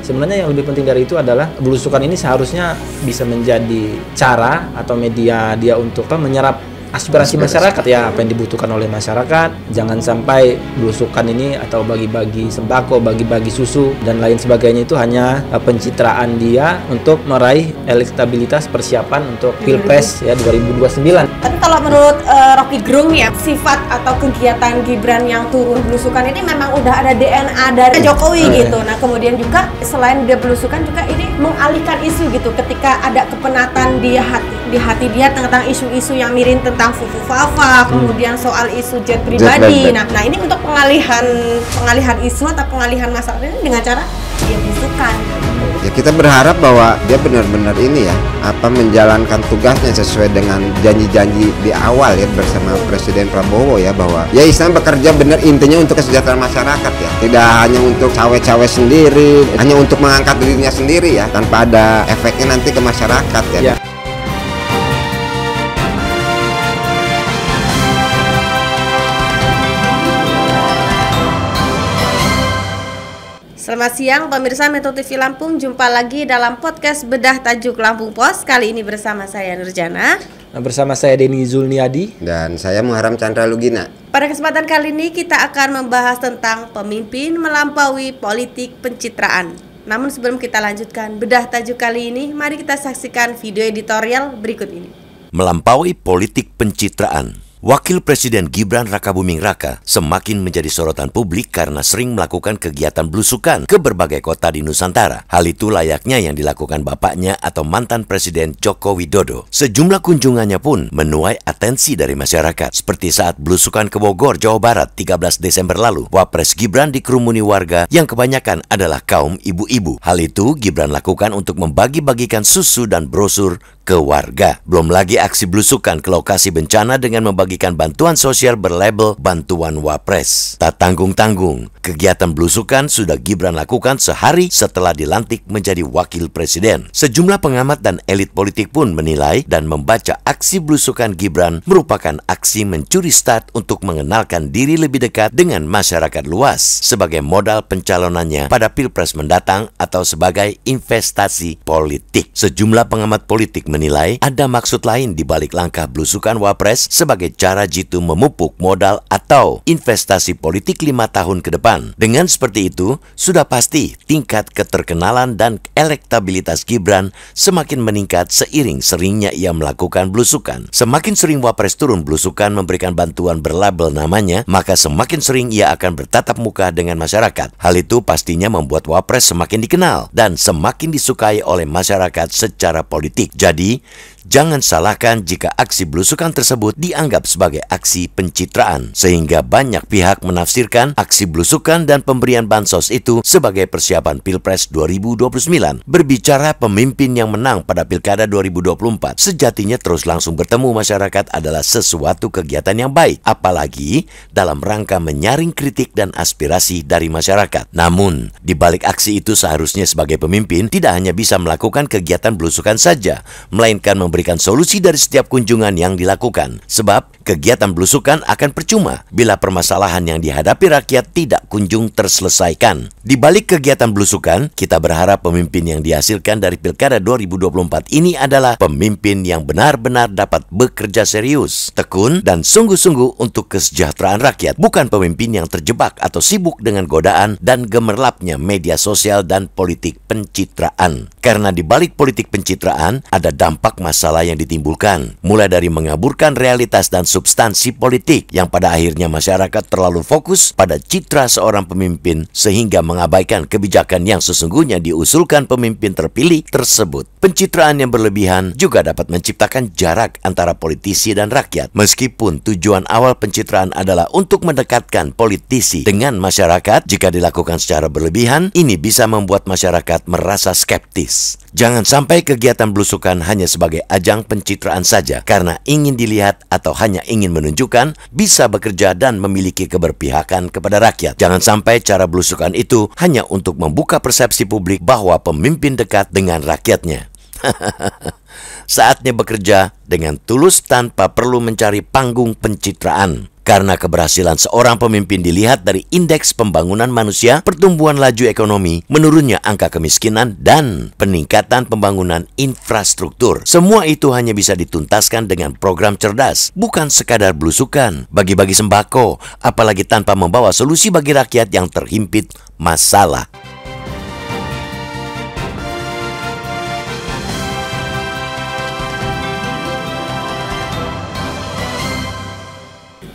Sebenarnya yang lebih penting dari itu adalah belusukan ini seharusnya bisa menjadi cara atau media dia untuk menyerap aspirasi masyarakat, ya, apa yang dibutuhkan oleh masyarakat. Jangan sampai belusukan ini atau bagi-bagi sembako, bagi-bagi susu dan lain sebagainya itu hanya pencitraan dia untuk meraih elektabilitas persiapan untuk Pilpres ya 2029. Tapi kalau menurut Rocky Gerung ya, sifat atau kegiatan Gibran yang turun belusukan ini memang udah ada DNA dari Jokowi gitu. Nah, kemudian juga selain dia belusukan juga ini mengalihkan isu gitu ketika ada kepenatan di hati dia tentang isu-isu yang miring tentang Fufu Fafa, kemudian soal isu jet pribadi. Nah, ini untuk pengalihan isu atau pengalihan masalah ini dengan cara dia belusukan. Ya, kita berharap bahwa dia benar-benar ini ya, menjalankan tugasnya sesuai dengan janji-janji di awal ya bersama Presiden Prabowo ya, bahwa ya Islam bekerja benar intinya untuk kesejahteraan masyarakat ya, tidak hanya untuk cawe-cawe sendiri, hanya untuk mengangkat dirinya sendiri ya, tanpa ada efeknya nanti ke masyarakat ya. Selamat siang pemirsa Metro TV Lampung, jumpa lagi dalam podcast Bedah Tajuk Lampung Pos. Kali ini bersama saya Nurjana, bersama saya Denny Zulniadi, dan saya Muharam Chandra Lugina. Pada kesempatan kali ini kita akan membahas tentang pemimpin melampaui politik pencitraan. Namun sebelum kita lanjutkan bedah tajuk kali ini, mari kita saksikan video editorial berikut ini. Melampaui politik pencitraan. Wakil Presiden Gibran Rakabuming Raka semakin menjadi sorotan publik karena sering melakukan kegiatan belusukan ke berbagai kota di Nusantara. Hal itu layaknya yang dilakukan bapaknya atau mantan Presiden Joko Widodo. Sejumlah kunjungannya pun menuai atensi dari masyarakat. Seperti saat belusukan ke Bogor, Jawa Barat 13 Desember lalu. Wapres Gibran dikerumuni warga yang kebanyakan adalah kaum ibu-ibu. Hal itu Gibran lakukan untuk membagi-bagikan susu dan brosur ke warga. Belum lagi aksi belusukan ke lokasi bencana dengan membagikan bantuan sosial berlabel Bantuan Wapres. Tak tanggung-tanggung, kegiatan belusukan sudah Gibran lakukan sehari setelah dilantik menjadi wakil presiden. Sejumlah pengamat dan elit politik pun menilai dan membaca aksi belusukan Gibran merupakan aksi mencuri start untuk mengenalkan diri lebih dekat dengan masyarakat luas sebagai modal pencalonannya pada Pilpres mendatang atau sebagai investasi politik. Sejumlah pengamat politik menilai ada maksud lain di balik langkah belusukan Wapres sebagai cara jitu memupuk modal atau investasi politik 5 tahun ke depan. Dengan seperti itu, sudah pasti tingkat keterkenalan dan elektabilitas Gibran semakin meningkat seiring seringnya ia melakukan belusukan. Semakin sering Wapres turun belusukan memberikan bantuan berlabel namanya, maka semakin sering ia akan bertatap muka dengan masyarakat. Hal itu pastinya membuat Wapres semakin dikenal dan semakin disukai oleh masyarakat secara politik. Jadi, jangan salahkan jika aksi belusukan tersebut dianggap sebagai aksi pencitraan, sehingga banyak pihak menafsirkan aksi belusukan dan pemberian bansos itu sebagai persiapan Pilpres 2029. Berbicara pemimpin yang menang pada Pilkada 2024, sejatinya terus langsung bertemu masyarakat adalah sesuatu kegiatan yang baik, apalagi dalam rangka menyaring kritik dan aspirasi dari masyarakat. Namun, di balik aksi itu seharusnya sebagai pemimpin tidak hanya bisa melakukan kegiatan belusukan saja, melainkan memberikan solusi dari setiap kunjungan yang dilakukan. Sebab kegiatan belusukan akan percuma bila permasalahan yang dihadapi rakyat tidak kunjung terselesaikan. Di balik kegiatan belusukan, kita berharap pemimpin yang dihasilkan dari Pilkada 2024 ini adalah pemimpin yang benar-benar dapat bekerja serius, tekun, dan sungguh-sungguh untuk kesejahteraan rakyat. Bukan pemimpin yang terjebak atau sibuk dengan godaan dan gemerlapnya media sosial dan politik pencitraan. Karena di balik politik pencitraan ada dampak masalah yang ditimbulkan, mulai dari mengaburkan realitas dan substansi politik yang pada akhirnya masyarakat terlalu fokus pada citra seorang pemimpin sehingga mengabaikan kebijakan yang sesungguhnya diusulkan pemimpin terpilih tersebut. Pencitraan yang berlebihan juga dapat menciptakan jarak antara politisi dan rakyat. Meskipun tujuan awal pencitraan adalah untuk mendekatkan politisi dengan masyarakat, jika dilakukan secara berlebihan, ini bisa membuat masyarakat merasa skeptis. Jangan sampai kegiatan belusukan hanya sebagai ajang pencitraan saja karena ingin dilihat atau hanya ingin menunjukkan bisa bekerja dan memiliki keberpihakan kepada rakyat. Jangan sampai cara belusukan itu hanya untuk membuka persepsi publik bahwa pemimpin dekat dengan rakyatnya. Saatnya bekerja dengan tulus tanpa perlu mencari panggung pencitraan. Karena keberhasilan seorang pemimpin dilihat dari indeks pembangunan manusia, pertumbuhan laju ekonomi, menurunnya angka kemiskinan, dan peningkatan pembangunan infrastruktur. Semua itu hanya bisa dituntaskan dengan program cerdas, bukan sekadar belusukan, bagi-bagi sembako, apalagi tanpa membawa solusi bagi rakyat yang terhimpit masalah.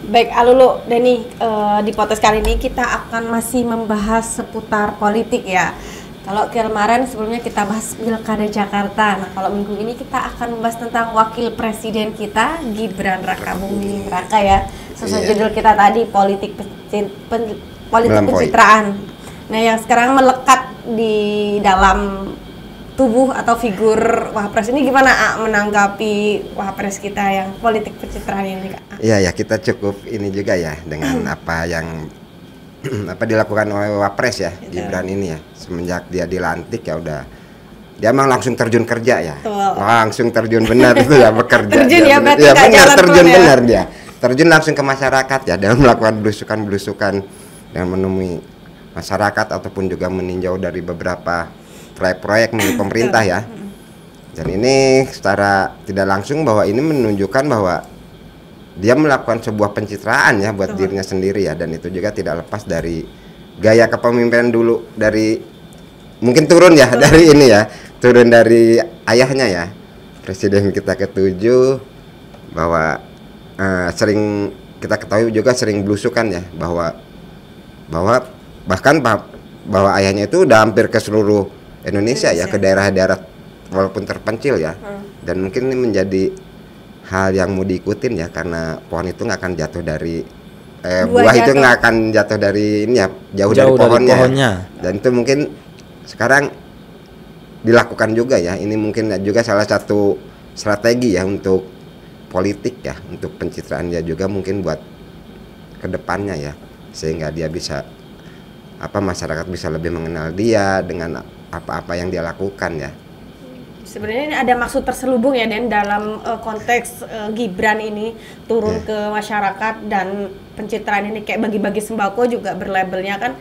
Baik, Alulu, Denny, di podcast kali ini kita akan masih membahas seputar politik ya. Kalau kemarin sebelumnya kita bahas Pilkada Jakarta. Nah, kalau minggu ini kita akan membahas tentang wakil presiden kita, Gibran Rakabuming Raka ya. Sesuai judul kita tadi, politik pencitraan. Nah, yang sekarang melekat di dalam tubuh atau figur Wapres ini, gimana menanggapi Wapres kita yang politik pencitraan ini, Kak? Iya ya, kita cukup ini juga ya dengan apa yang dilakukan oleh Wapres ya, Gibran ini ya. Semenjak dia dilantik ya udah, dia emang langsung terjun kerja ya. Betul. Langsung terjun benar itu ya, bekerja. Terjun ya, berarti ya nggak benar, jalan terjun turun ya. benar dia. Terjun langsung ke masyarakat ya, dalam melakukan belusukan dan menemui masyarakat ataupun juga meninjau dari beberapa proyek-proyek milik pemerintah ya. Dan ini secara tidak langsung bahwa ini menunjukkan bahwa dia melakukan sebuah pencitraan ya buat dirinya sendiri ya, dan itu juga tidak lepas dari gaya kepemimpinan dulu, dari mungkin turun ya dari ini ya, turun dari ayahnya ya, presiden kita ke-7, bahwa sering kita ketahui juga sering belusukan ya, bahwa bahkan bahwa ayahnya itu udah hampir ke seluruh Indonesia ya, ke daerah-daerah walaupun terpencil ya. Dan mungkin ini menjadi hal yang mau diikutin ya, karena pohon itu nggak akan jatuh dari buah itu nggak akan jatuh dari ini ya, jauh dari pohonnya. Dan itu mungkin sekarang dilakukan juga ya. Ini mungkin juga salah satu strategi ya untuk politik ya, untuk pencitraan dia juga mungkin buat kedepannya ya, sehingga dia bisa masyarakat bisa lebih mengenal dia dengan apa-apa yang dia lakukan ya. Sebenarnya ini ada maksud terselubung ya, Dan, dalam konteks Gibran ini turun ke masyarakat dan pencitraan ini, kayak bagi-bagi sembako juga berlabelnya kan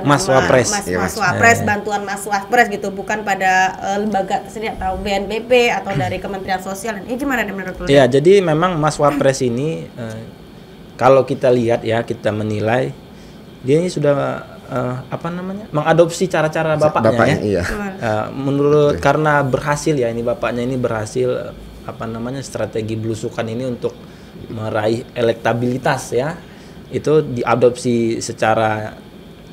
Mas Wapres. Mas Wapres, bantuan Mas Wapres gitu, bukan pada lembaga tersendiri atau BNPB atau dari Kementerian Sosial. Ini gimana menurut lu? Ya, jadi memang Mas Wapres ini kalau kita lihat ya, kita menilai dia ini sudah mengadopsi cara-cara bapaknya ya. Iya. Menurut karena berhasil ya, ini bapaknya ini berhasil strategi belusukan ini untuk meraih elektabilitas ya. Itu diadopsi secara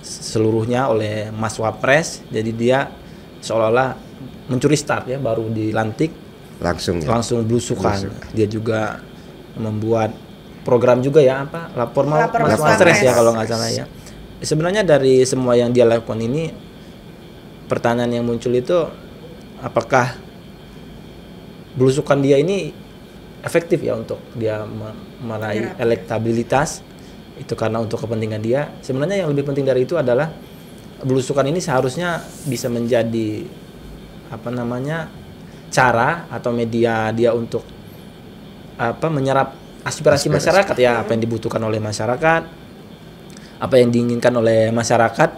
seluruhnya oleh Mas Wapres. Jadi dia seolah-olah mencuri start ya, baru dilantik langsung belusukan. Dia juga membuat program juga ya, lapor Mas Wapres ya kalau nggak salah ya. Sebenarnya dari semua yang dia lakukan ini, pertanyaan yang muncul itu, apakah belusukan dia ini efektif ya untuk dia meraih elektabilitas? Itu karena untuk kepentingan dia. Sebenarnya yang lebih penting dari itu adalah belusukan ini seharusnya bisa menjadi cara atau media dia untuk menyerap aspirasi masyarakat ya, apa yang dibutuhkan oleh masyarakat, apa yang diinginkan oleh masyarakat,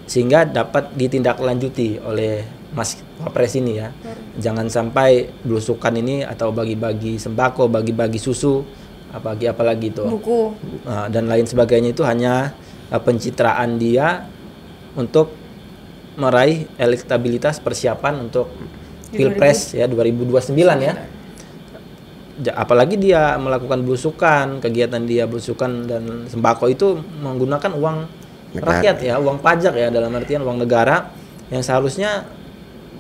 sehingga dapat ditindaklanjuti oleh Mas Wapres ini ya. Jangan sampai belusukan ini atau bagi-bagi sembako, bagi-bagi susu, apalagi itu buku dan lain sebagainya, itu hanya pencitraan dia untuk meraih elektabilitas persiapan untuk Pilpres ya 2029 ya. Apalagi dia melakukan belusukan, kegiatan dia belusukan dan sembako itu menggunakan uang rakyat ya, uang pajak ya, dalam artian uang negara, yang seharusnya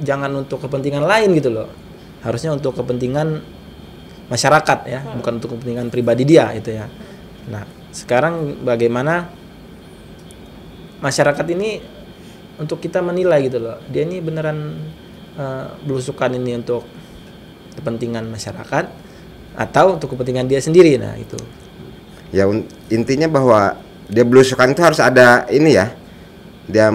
jangan untuk kepentingan lain gitu loh. Harusnya untuk kepentingan masyarakat ya, bukan untuk kepentingan pribadi dia itu ya. Nah, sekarang bagaimana masyarakat ini untuk kita menilai gitu loh, dia ini beneran belusukan ini untuk kepentingan masyarakat atau untuk kepentingan dia sendiri. Nah itu ya, intinya bahwa dia belusukan itu harus ada ini ya, dia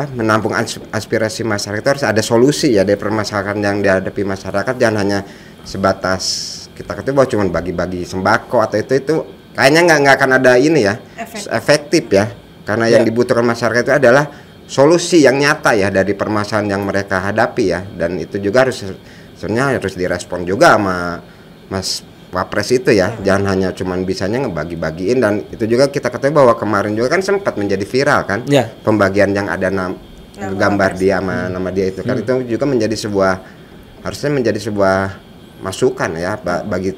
menampung aspirasi masyarakat, itu harus ada solusi ya dari permasalahan yang dihadapi masyarakat. Jangan hanya sebatas kita katakan bahwa cuma bagi-bagi sembako atau itu kayaknya nggak akan ada ini ya Efektif. efektif ya, karena yang dibutuhkan masyarakat itu adalah solusi yang nyata ya dari permasalahan yang mereka hadapi ya, dan itu juga sebenarnya harus direspon juga sama Mas Wapres itu ya, jangan hanya cuman bisanya ngebagi-bagiin. Dan itu juga kita ketahui bahwa kemarin juga kan sempat menjadi viral kan, pembagian yang ada gambar dia sama nama dia itu kan, itu juga menjadi harusnya menjadi sebuah masukan ya bagi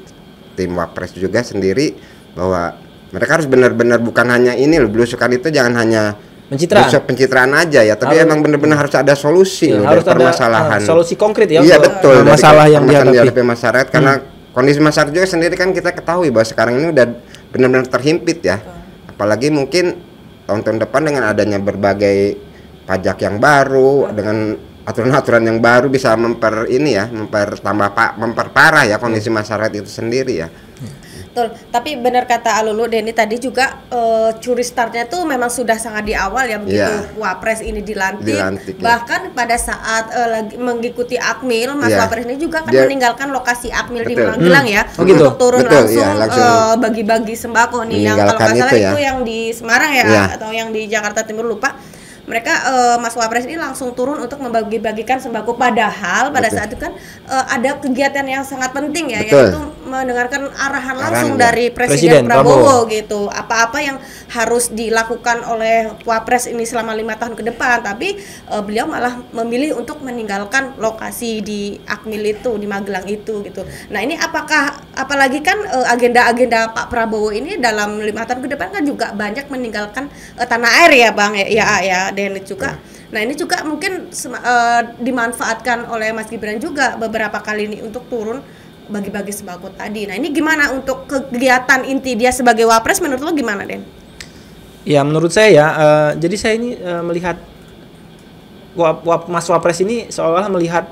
tim Wapres juga sendiri, bahwa mereka harus benar-benar bukan hanya ini loh, belusukan itu jangan hanya pencitraan aja ya, tapi emang benar-benar harus ada solusi loh, harus dari permasalahan, solusi konkret ya. Iya betul, masalah yang dihadapi masyarakat, karena kondisi masyarakat juga sendiri kan kita ketahui bahwa sekarang ini udah benar-benar terhimpit ya, apalagi mungkin tahun-tahun depan dengan adanya berbagai pajak yang baru, dengan aturan-aturan yang baru bisa memperparah ya kondisi masyarakat itu sendiri ya. Betul, tapi benar kata Alulu Denny tadi juga, curi startnya tuh memang sudah sangat di awal ya, begitu Wapres ini dilantik bahkan pada saat lagi mengikuti Akmil, Mas Wapres ini juga kan meninggalkan lokasi Akmil di Magelang ya, untuk turun langsung bagi-bagi sembako nih, yang kalau nggak salah itu yang di Semarang ya, atau yang di Jakarta Timur lupa. Mereka Mas Wapres ini langsung turun untuk membagi-bagikan sembako, padahal pada saat itu kan ada kegiatan yang sangat penting ya, yaitu mendengarkan arahan langsung dari Presiden Prabowo gitu, apa-apa yang harus dilakukan oleh Wapres ini selama 5 tahun ke depan, tapi beliau malah memilih untuk meninggalkan lokasi di Akmil itu, di Magelang itu gitu. Nah ini apalagi kan agenda-agenda Pak Prabowo ini dalam 5 tahun ke depan kan juga banyak meninggalkan tanah air ya Bang ya Denny juga. Nah ini juga mungkin dimanfaatkan oleh Mas Gibran juga beberapa kali ini untuk turun bagi-bagi sembako tadi. Nah ini gimana untuk kegiatan inti dia sebagai Wapres, menurut lo gimana Den? Ya menurut saya ya, jadi saya ini melihat Mas Wapres ini seolah-olah melihat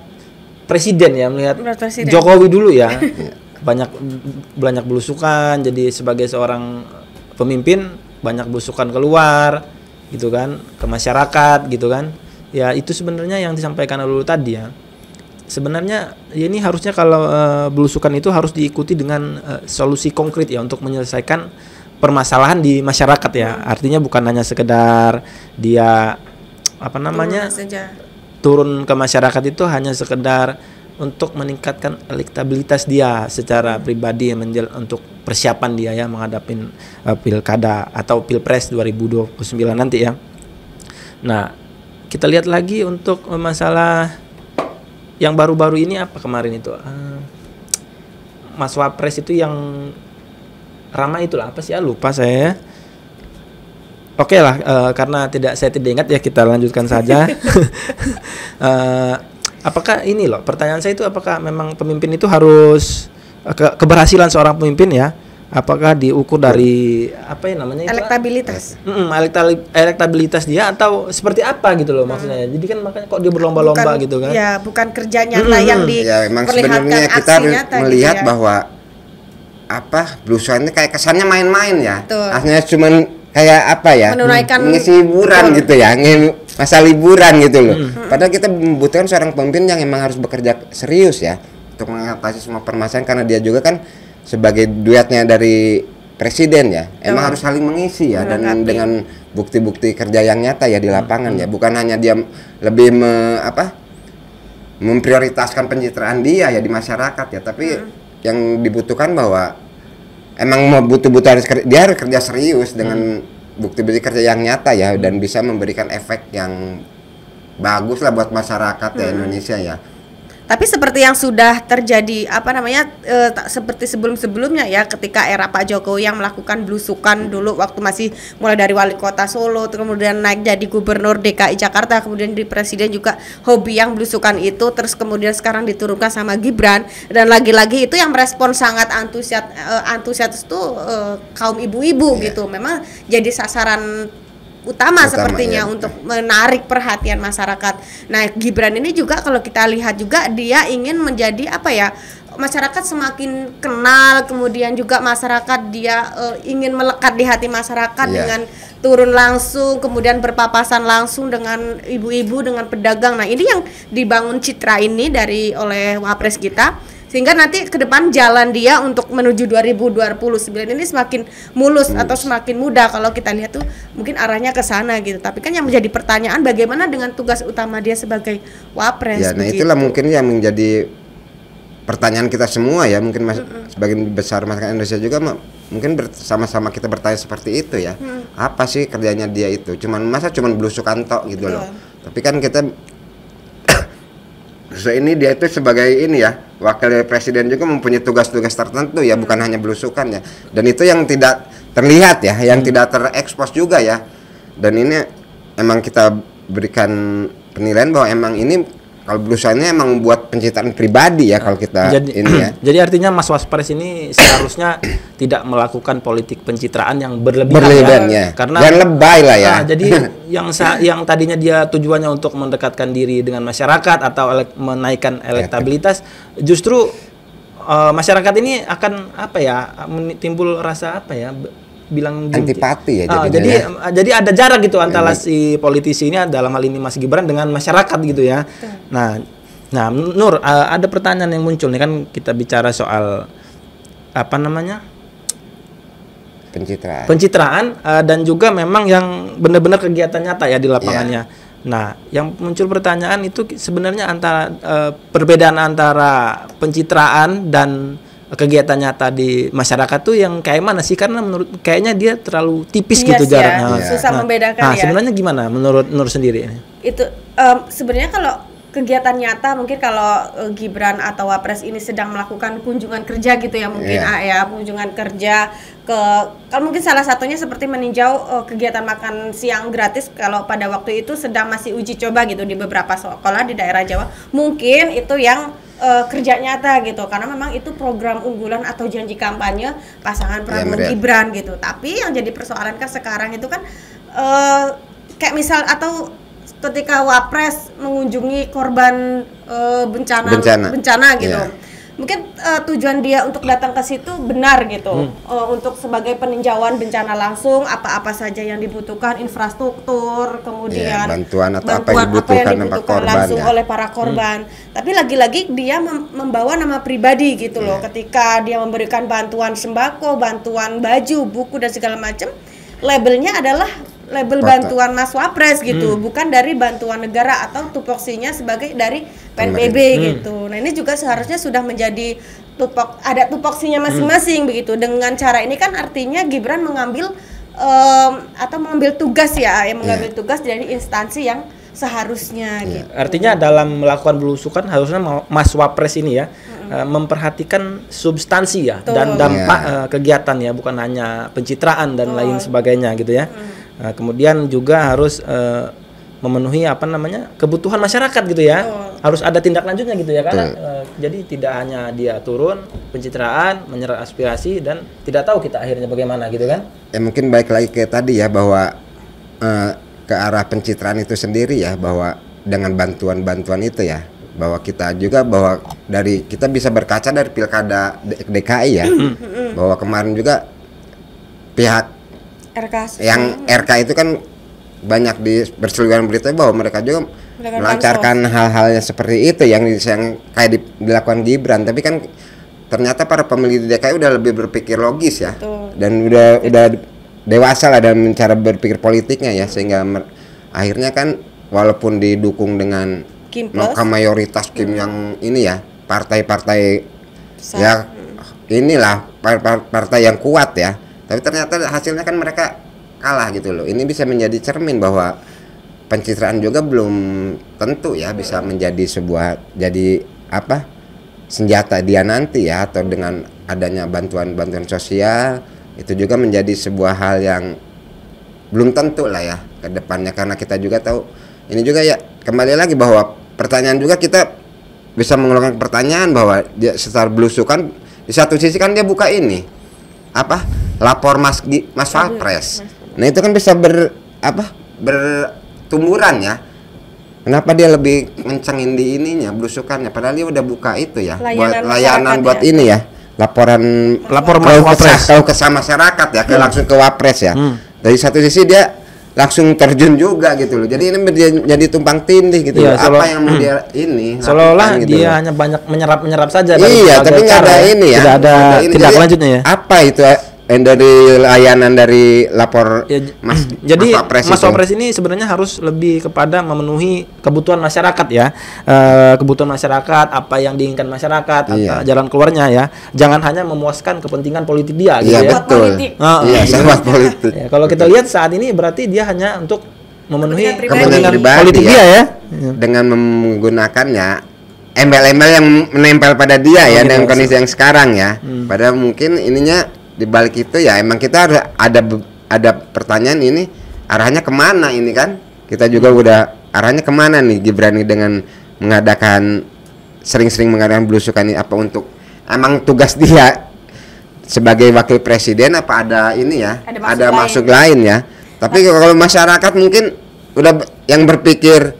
presiden ya, melihat Jokowi dulu ya. banyak belusukan, jadi sebagai seorang pemimpin banyak belusukan keluar gitu kan, ke masyarakat gitu kan. Ya itu sebenarnya yang disampaikan dulu tadi ya. Sebenarnya ya ini harusnya kalau belusukan itu harus diikuti dengan solusi konkret ya, untuk menyelesaikan permasalahan di masyarakat ya. Artinya bukan hanya sekedar dia turun ke masyarakat itu hanya sekedar untuk meningkatkan elektabilitas dia secara pribadi untuk persiapan dia ya menghadapi pilkada atau pilpres 2029 nanti ya. Nah kita lihat lagi untuk masalah yang baru-baru ini apa kemarin itu Mas Wapres itu yang ramai itulah apa sih ya, lupa saya. Oke lah, karena saya tidak ingat ya, kita lanjutkan saja. Apakah ini loh pertanyaan saya itu, apakah memang pemimpin itu harus keberhasilan seorang pemimpin ya, apakah diukur dari apa ya namanya itu, elektabilitas elektabilitas dia atau seperti apa gitu loh maksudnya. Jadi kan makanya kok dia berlomba-lomba gitu kan ya, bukan kerja nyata yang diperlihatkan ya, kita harus melihat bahwa belusukan ini kayak kesannya main-main ya, aslinya cuman kayak apa ya, mengisi hiburan gitu ya, masa liburan gitu loh. Padahal kita membutuhkan seorang pemimpin yang emang harus bekerja serius ya untuk mengatasi semua permasalahan, karena dia juga kan sebagai duetnya dari presiden ya, emang harus saling mengisi ya, dan dengan bukti-bukti kerja yang nyata ya di lapangan ya, bukan hanya dia lebih memprioritaskan pencitraan dia ya di masyarakat ya, tapi yang dibutuhkan bahwa emang dia harus kerja serius dengan bukti-bukti kerja yang nyata ya, dan bisa memberikan efek yang bagus lah buat masyarakat ya Indonesia ya. Tapi seperti yang sudah terjadi seperti sebelum-sebelumnya ya, ketika era Pak Jokowi yang melakukan belusukan dulu waktu masih mulai dari wali kota Solo, kemudian naik jadi gubernur DKI Jakarta, kemudian di presiden juga hobi yang belusukan itu, terus kemudian sekarang diturunkan sama Gibran, dan lagi-lagi itu yang merespon sangat antusias itu kaum ibu-ibu gitu. Memang jadi sasaran utama sepertinya ya, untuk menarik perhatian masyarakat. Nah, Gibran ini juga kalau kita lihat juga dia ingin menjadi masyarakat semakin kenal, kemudian juga masyarakat dia ingin melekat di hati masyarakat dengan turun langsung, kemudian berpapasan langsung dengan ibu-ibu, dengan pedagang. Nah, ini yang dibangun citra ini oleh Wapres kita. sehingga nanti ke depan jalan dia untuk menuju 2029 ini semakin mulus atau semakin mudah kalau kita lihat tuh mungkin arahnya ke sana gitu. Tapi kan yang menjadi pertanyaan bagaimana dengan tugas utama dia sebagai wapres. Ya, nah itulah mungkin yang menjadi pertanyaan kita semua ya, mungkin sebagian besar masyarakat Indonesia juga mungkin sama-sama kita bertanya seperti itu ya. Apa sih kerjanya dia itu? Masa cuman belusukan tok gitu loh. Tapi kan kita ini dia itu sebagai ini ya, wakil presiden juga mempunyai tugas-tugas tertentu ya, bukan hanya belusukan ya. Dan itu yang tidak terlihat ya, yang tidak terekspos juga ya. Dan ini emang kita berikan penilaian bahwa emang ini kalau belusukannya emang buat pencitraan pribadi ya kalau kita ini ya. Jadi artinya Mas Wapres ini seharusnya tidak melakukan politik pencitraan yang berlebihan ya. Karena yang lebay lah ya. Jadi yang tadinya dia tujuannya untuk mendekatkan diri dengan masyarakat atau menaikkan elektabilitas, justru masyarakat ini akan apa ya, timbul rasa apa ya, bilang antipati ya jadi ada jarak gitu antara si politisi ini dalam hal ini Mas Gibran dengan masyarakat gitu ya. Nah Nur, ada pertanyaan yang muncul nih, kan kita bicara soal apa namanya pencitraan dan juga memang yang benar-benar kegiatan nyata ya di lapangannya. Nah, yang muncul pertanyaan itu sebenarnya antara perbedaan antara pencitraan dan kegiatan nyata di masyarakat tuh yang kayak mana sih? Karena menurut kayaknya dia terlalu tipis gitu jaraknya. Susah membedakan ya. Sebenarnya gimana menurut Nur sendiri? Itu sebenarnya kalau kegiatan nyata mungkin kalau Gibran atau Wapres ini sedang melakukan kunjungan kerja gitu ya mungkin kunjungan kerja ke, kalau mungkin salah satunya seperti meninjau kegiatan makan siang gratis kalau pada waktu itu sedang masih uji coba gitu di beberapa sekolah di daerah Jawa, mungkin itu yang kerja nyata gitu, karena memang itu program unggulan atau janji kampanye pasangan Prabowo Gibran gitu. Tapi yang jadi persoalan kan sekarang itu kan kayak misal atau ketika Wapres mengunjungi korban bencana gitu. Mungkin tujuan dia untuk datang ke situ benar gitu, untuk sebagai peninjauan bencana langsung, apa-apa saja yang dibutuhkan, infrastruktur, kemudian bantuan atau apa yang dibutuhkan langsung oleh para korban. Tapi lagi-lagi dia membawa nama pribadi gitu loh, ketika dia memberikan bantuan sembako, bantuan baju, buku dan segala macam, labelnya adalah label bantuan Mas Wapres gitu, bukan dari bantuan negara atau tupoksinya sebagai dari PNBB gitu. Nah ini juga seharusnya sudah menjadi ada tupoksinya masing-masing begitu. Dengan cara ini kan artinya Gibran mengambil atau mengambil tugas ya, mengambil tugas dari instansi yang seharusnya gitu. Artinya dalam melakukan belusukan harusnya Mas Wapres ini ya memperhatikan substansi ya dan dampak kegiatan ya, bukan hanya pencitraan dan lain sebagainya gitu ya. Kemudian juga harus memenuhi apa namanya kebutuhan masyarakat gitu ya. Harus ada tindak lanjutnya gitu ya, karena jadi tidak hanya dia turun pencitraan, menyerap aspirasi dan tidak tahu kita akhirnya bagaimana gitu kan. Ya mungkin baik lagi ke tadi ya, bahwa ke arah pencitraan itu sendiri ya, bahwa dengan bantuan-bantuan itu ya, bahwa kita juga bahwa dari kita bisa berkaca dari pilkada DKI ya, bahwa kemarin juga pihak RK itu kan banyak berseliweran berita bahwa mereka juga melancarkan hal-hal yang seperti itu yang kayak dilakukan Gibran. Tapi kan ternyata para pemilih di DKI udah lebih berpikir logis ya, dan udah dewasa lah dalam cara berpikir politiknya ya, sehingga akhirnya kan walaupun didukung dengan mayoritas yang ini ya, partai-partai ya inilah partai yang kuat ya, tapi ternyata hasilnya kan mereka kalah gitu loh. Ini bisa menjadi cermin bahwa pencitraan juga belum tentu ya bisa menjadi senjata dia nanti ya, atau dengan adanya bantuan sosial itu juga menjadi sebuah hal yang belum tentu lah ya ke depannya, karena kita juga tahu ini juga ya, kembali lagi bahwa pertanyaan juga kita bisa mengeluarkan pertanyaan bahwa dia secara belusukan di satu sisi kan dia buka ini lapor Mas Wapres. Nah itu kan bisa bertumburan ya. Kenapa dia lebih mencengin di ininya belusukannya, padahal dia udah buka itu ya, layanan buat ini ya, lapor Mas Wapres ke masyarakat ya, langsung ke Wapres ya. Dari satu sisi dia langsung terjun juga gitu loh. Jadi ini jadi tumpang tindih gitu Iya, loh. Apa yang mau dia ini seolah-olah lakukan gitu dia loh. hanya banyak menyerap saja. Iya, tapi nggak ada ini ya. Tidak ada ini. tindak Jadi, lanjutnya ya. Apa itu dari layanan dari lapor Ya, Mas jadi Wapres Mas itu? Wapres ini sebenarnya harus lebih kepada memenuhi kebutuhan masyarakat ya. Kebutuhan masyarakat, apa yang diinginkan masyarakat, Iya. jalan keluarnya ya. Jangan hanya memuaskan kepentingan politik dia gitu Iya ya. betul. Politik. Iya, sangat politik. Ya, kalau kita lihat saat ini berarti dia hanya untuk memenuhi Kepentingan pribadi politik ya. dia ya. Dengan menggunakannya embel-embel yang menempel pada dia ya gitu. dengan kondisi yang sekarang ya. Padahal mungkin ininya di balik itu ya emang kita harus ada pertanyaan ini arahnya kemana ini kan? Kita juga udah arahnya kemana nih Gibran ini dengan mengadakan sering-sering mengadakan belusukan ini, apa untuk emang tugas dia sebagai wakil presiden apa ada ini ya? Ada maksud maksud lain ya. Tapi kalau masyarakat mungkin udah yang berpikir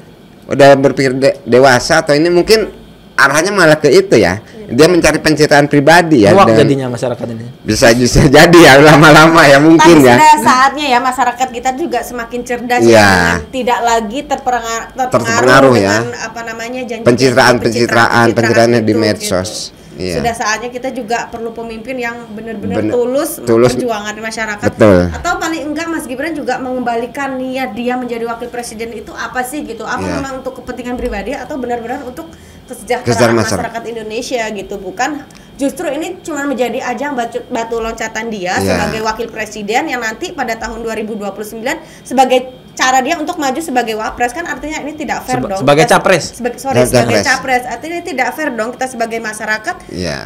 dewasa atau ini mungkin arahnya malah ke itu ya. Dia mencari pencitraan pribadi ya. Muak dan jadinya masyarakat ini. bisa jadi ya lama-lama ya mungkin Tapi ya. sudah saatnya ya masyarakat kita juga semakin cerdas Iya. ya, dengan tidak lagi Terpengaruh ya. dengan apa namanya janji pencitraannya di itu, medsos. gitu. Iya. Sudah saatnya kita juga perlu pemimpin yang benar-benar Bener- tulus tulus. memperjuangkan masyarakat. Betul. Atau paling enggak Mas Gibran juga mengembalikan niat dia menjadi wakil presiden itu apa sih gitu? Apa Iya. memang untuk kepentingan pribadi atau benar-benar untuk Kesejahteraan kesejahteraan masyarakat. masyarakat Indonesia gitu? Bukan justru ini cuma menjadi ajang batu loncatan dia Iya. sebagai wakil presiden yang nanti pada tahun 2029 sebagai cara dia untuk maju sebagai wapres, kan artinya ini tidak fair dong. Sebagai Kita- capres. sebagai capres. Artinya ini tidak fair dong kita sebagai masyarakat Iya.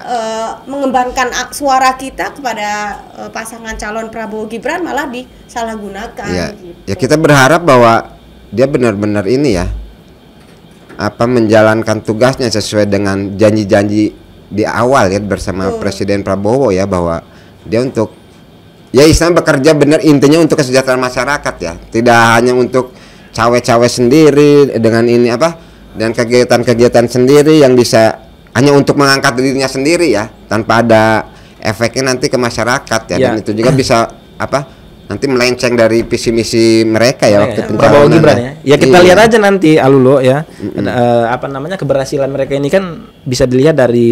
mengembangkan suara kita kepada pasangan calon Prabowo Gibran malah disalahgunakan Iya. gitu. Ya kita berharap bahwa dia benar-benar ini ya menjalankan tugasnya sesuai dengan janji-janji di awal ya bersama Presiden Prabowo ya, bahwa dia untuk ya istilah bekerja benar intinya untuk kesejahteraan masyarakat ya, tidak hanya untuk cawe-cawe sendiri dengan ini dan kegiatan-kegiatan sendiri yang bisa hanya untuk mengangkat dirinya sendiri ya tanpa ada efeknya nanti ke masyarakat ya, dan itu juga bisa nanti melenceng dari visi misi mereka ya waktu Prabowo pencalonan Gibran ya. Ya kita Iya. lihat aja nanti Alulo ya. Keberhasilan mereka ini kan bisa dilihat dari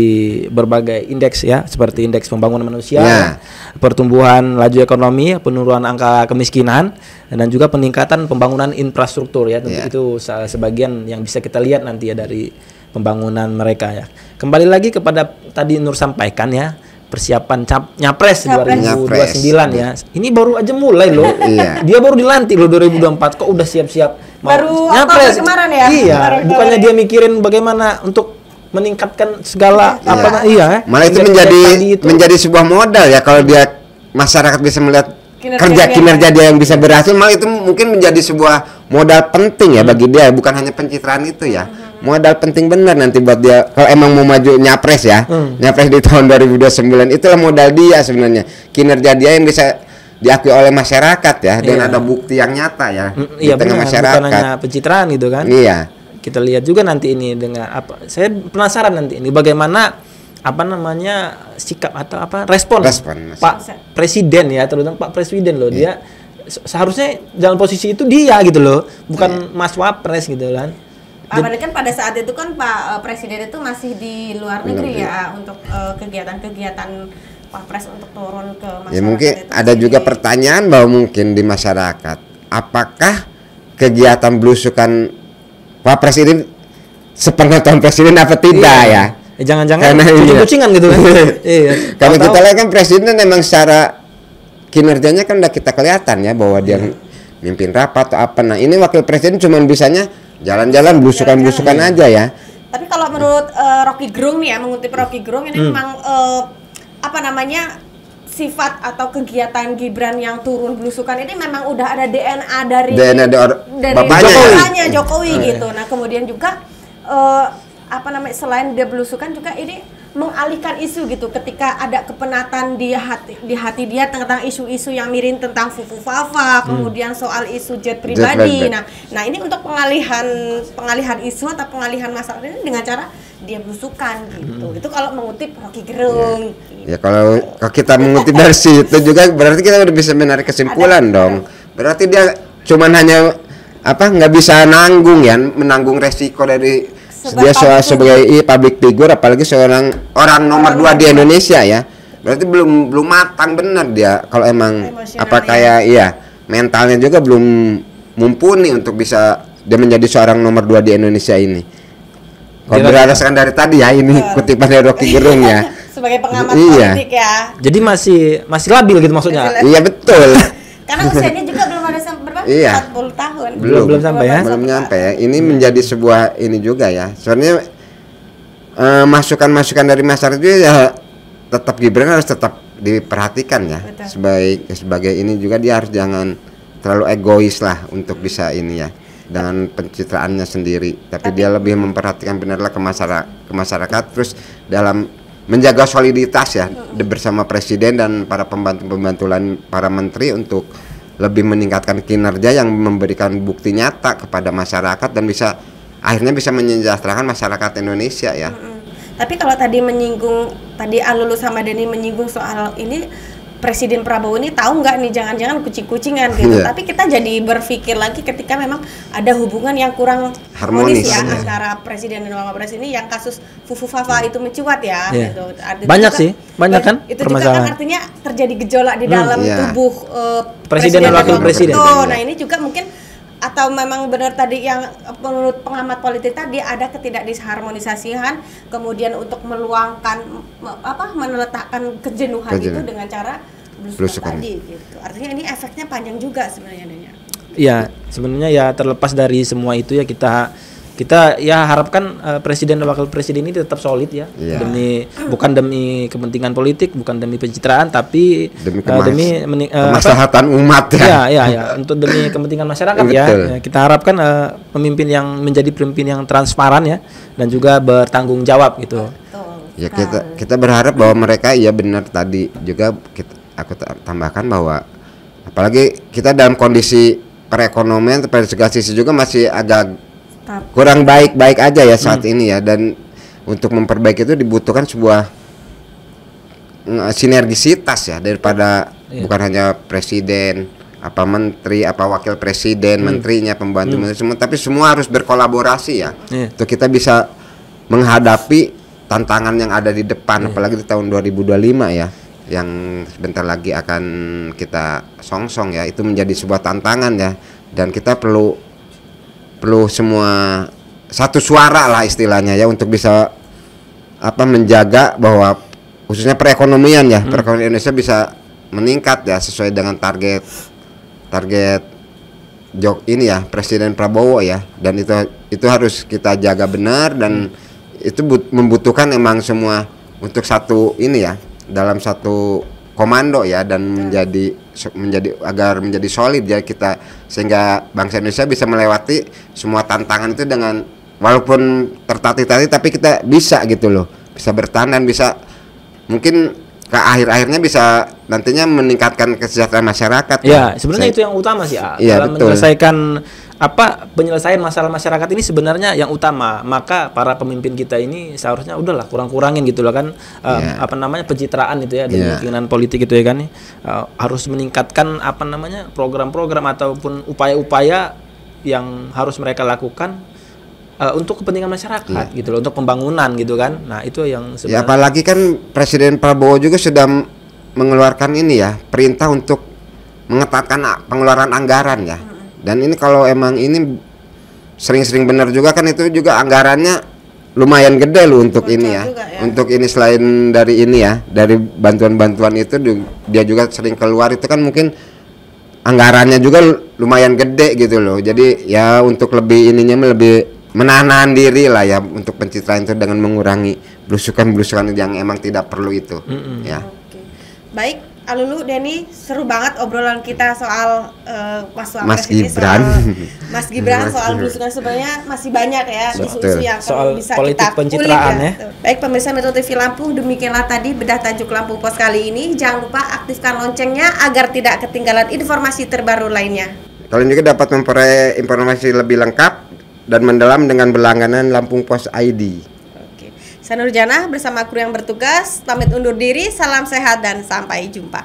berbagai indeks ya, seperti indeks pembangunan manusia, Ya. pertumbuhan laju ekonomi, penurunan angka kemiskinan, dan juga peningkatan pembangunan infrastruktur ya. Tentu Ya. itu sebagian yang bisa kita lihat nanti ya dari pembangunan mereka ya. Kembali lagi kepada tadi Nur sampaikan ya, persiapan Nyapres 2029 ya. Ini baru aja mulai loh. Iya. Dia baru dilantik loh 2024, kok udah siap-siap mau Baru Nyapres. Oktober kemarin ya? Iya, Baru bukannya kemarin. dia mikirin bagaimana untuk meningkatkan segala Iya. Malah itu menjadi sebuah modal ya kalau dia masyarakat bisa melihat kinerja dia yang bisa berhasil, malah itu mungkin menjadi sebuah modal penting ya bagi dia, bukan hanya pencitraan itu ya. Modal penting benar nanti buat dia kalau emang mau maju nyapres ya. Nyapres di tahun 2029 itulah modal dia sebenarnya. Kinerja dia yang bisa diakui oleh masyarakat ya, dan ada bukti yang nyata ya di Iya, tengah benar, masyarakat. bukan hanya pencitraan gitu kan. Iya. Kita lihat juga nanti ini dengan apa. Saya penasaran nanti ini bagaimana sikap atau respon Respon, Mas. Pak Presiden ya, terutama Pak Presiden loh. Dia seharusnya dalam posisi itu dia gitu loh, bukan Mas Wapres gitu kan. Apalagi kan pada saat itu kan Pak Presiden itu masih di luar negeri ya untuk kegiatan-kegiatan Wapres untuk turun ke masyarakat. Ya mungkin itu ada sendiri. juga pertanyaan bahwa mungkin di masyarakat, apakah kegiatan belusukan Wapres ini sepengetahuan Presiden apa tidak ya? Jangan-jangan Karena kucing-kucingan gitu kan. Iya. Kalau Tahu-tahu. kita lihat kan Presiden memang secara kinerjanya kan udah kita kelihatan ya bahwa dia mimpin rapat atau apa. Nah ini Wakil Presiden cuma bisanya jalan-jalan belusukan-belusukan aja ya. Tapi kalau menurut Rocky Gerung nih ya, mengutip Rocky Gerung ini memang sifat atau kegiatan Gibran yang turun belusukan ini memang udah ada DNA dari bapaknya Jokowi gitu. Nah kemudian juga selain dia belusukan juga ini mengalihkan isu gitu ketika ada kepenatan di hati dia tentang isu-isu yang miring tentang Fufu Fafa, kemudian soal isu jet pribadi. Nah ini untuk pengalihan isu atau pengalihan masalah ini dengan cara dia belusukan gitu. Itu kalau mengutip Rocky Gerung. Ya kalau kita mengutip dari situ juga berarti kita udah bisa menarik kesimpulan dong. Berarti dia cuman hanya nggak bisa menanggung resiko dari dia sebagai public figure, apalagi seorang orang nomor 2 di Indonesia ya. Berarti belum matang benar dia kalau emang mentalnya juga belum mumpuni untuk bisa dia menjadi seorang nomor 2 di Indonesia ini. Kalau berdasarkan dari tadi ya, ini kutipan dari Rocky Gerung ya. Sebagai pengamat politik ya. Jadi masih labil gitu maksudnya. Iya betul. Karena usianya juga belum ada berapa? 40 tahun. Belum sampai ya. Belum nyampe ya. Ini menjadi sebuah ini juga ya. Soalnya masukan-masukan dari masyarakat juga ya, tetap Gibran harus tetap diperhatikan ya. Sebagai ini juga dia harus jangan terlalu egois lah untuk bisa ini ya dengan pencitraannya sendiri, tapi dia lebih memperhatikan benarlah ke masyarakat, terus dalam menjaga soliditas ya bersama presiden dan para pembantu para menteri untuk lebih meningkatkan kinerja yang memberikan bukti nyata kepada masyarakat dan akhirnya bisa menyejahterakan masyarakat Indonesia ya. Tapi kalau tadi Alulu sama Denny menyinggung soal ini, Presiden Prabowo ini tahu nggak nih jangan-jangan kucing-kucingan gitu. Tapi kita jadi berpikir lagi ketika memang ada hubungan yang kurang harmonis ya antara presiden dan wapres ini, yang kasus Fufu Fafa itu mencuat ya gitu. Banyak kan itu juga kan artinya terjadi gejolak di dalam tubuh presiden dan wakil presiden. Nah ini juga mungkin, atau memang benar tadi yang menurut pengamat politik tadi ada ketidakdisharmonisasian, kemudian untuk meletakkan kejenuhan itu dengan cara belusukan tadi gitu. Artinya ini efeknya panjang juga sebenarnya. Iya, sebenarnya ya terlepas dari semua itu ya kita ya harapkan presiden dan wakil presiden ini tetap solid ya. Bukan demi kepentingan politik, bukan demi pencitraan, tapi demi kemaslahatan umat ya. Ya, untuk demi kepentingan masyarakat ya. Kita harapkan pemimpin yang menjadi pemimpin yang transparan ya dan juga bertanggung jawab gitu. Ya kita berharap bahwa mereka benar tadi juga aku tambahkan bahwa apalagi kita dalam kondisi perekonomian dari segala sisi juga masih agak kurang baik-baik aja ya saat ini ya, dan untuk memperbaiki itu dibutuhkan sebuah sinergisitas ya daripada bukan hanya presiden, menteri, wakil presiden, menterinya, pembantu menteri semua, tapi semua harus berkolaborasi ya. Untuk kita bisa menghadapi tantangan yang ada di depan, apalagi di tahun 2025 ya, yang sebentar lagi akan kita songsong ya. Itu menjadi sebuah tantangan ya, dan kita perlu semua satu suara lah istilahnya ya, untuk bisa menjaga bahwa khususnya perekonomian ya, perekonomian Indonesia bisa meningkat ya sesuai dengan target Presiden Prabowo ya, dan itu harus kita jaga benar, dan itu membutuhkan emang semua untuk satu ini ya, dalam satu komando ya, dan agar menjadi solid ya kita, sehingga bangsa Indonesia bisa melewati semua tantangan itu dengan walaupun tertatih-tatih, tapi kita bisa gitu loh, bisa bertahan dan bisa mungkin ke akhir-akhirnya bisa nantinya meningkatkan kesejahteraan masyarakat. Ya, sebenarnya itu yang utama sih dalam menyelesaikan penyelesaian masalah masyarakat ini sebenarnya yang utama. Maka para pemimpin kita ini seharusnya udahlah kurang-kurangin gitu loh kan, pencitraan itu ya, dan keinginan politik itu ya kan, harus meningkatkan program-program ataupun upaya-upaya yang harus mereka lakukan untuk kepentingan masyarakat gitu loh, untuk pembangunan gitu kan. Nah itu yang sebenarnya. Ya, apalagi kan Presiden Prabowo juga sudah mengeluarkan ini ya, perintah untuk mengetatkan pengeluaran anggaran ya. Dan ini kalau emang ini sering-sering benar juga kan, itu juga anggarannya lumayan gede loh untuk ini ya. Untuk ini selain dari ini ya, dari bantuan-bantuan itu dia juga sering keluar, itu kan mungkin anggarannya juga lumayan gede gitu loh. Jadi ya untuk lebih lebih menahan diri lah ya untuk pencitraan itu dengan mengurangi belusukan-belusukan yang emang tidak perlu itu ya. Baik, Alulu, Denny, seru banget obrolan kita soal Mas Gibran. Mas Gibran soal belusukan, sebenarnya masih banyak ya isu-isu yang soal bisa politik kita pencitraan ya. Baik pemirsa Metro TV Lampung, demikianlah tadi bedah tajuk Lampung Pos kali ini. Jangan lupa aktifkan loncengnya agar tidak ketinggalan informasi terbaru lainnya. Kalian juga dapat memperoleh informasi lebih lengkap dan mendalam dengan berlangganan Lampung Pos ID. Saya Nurjana bersama kru yang bertugas pamit undur diri. Salam sehat dan sampai jumpa.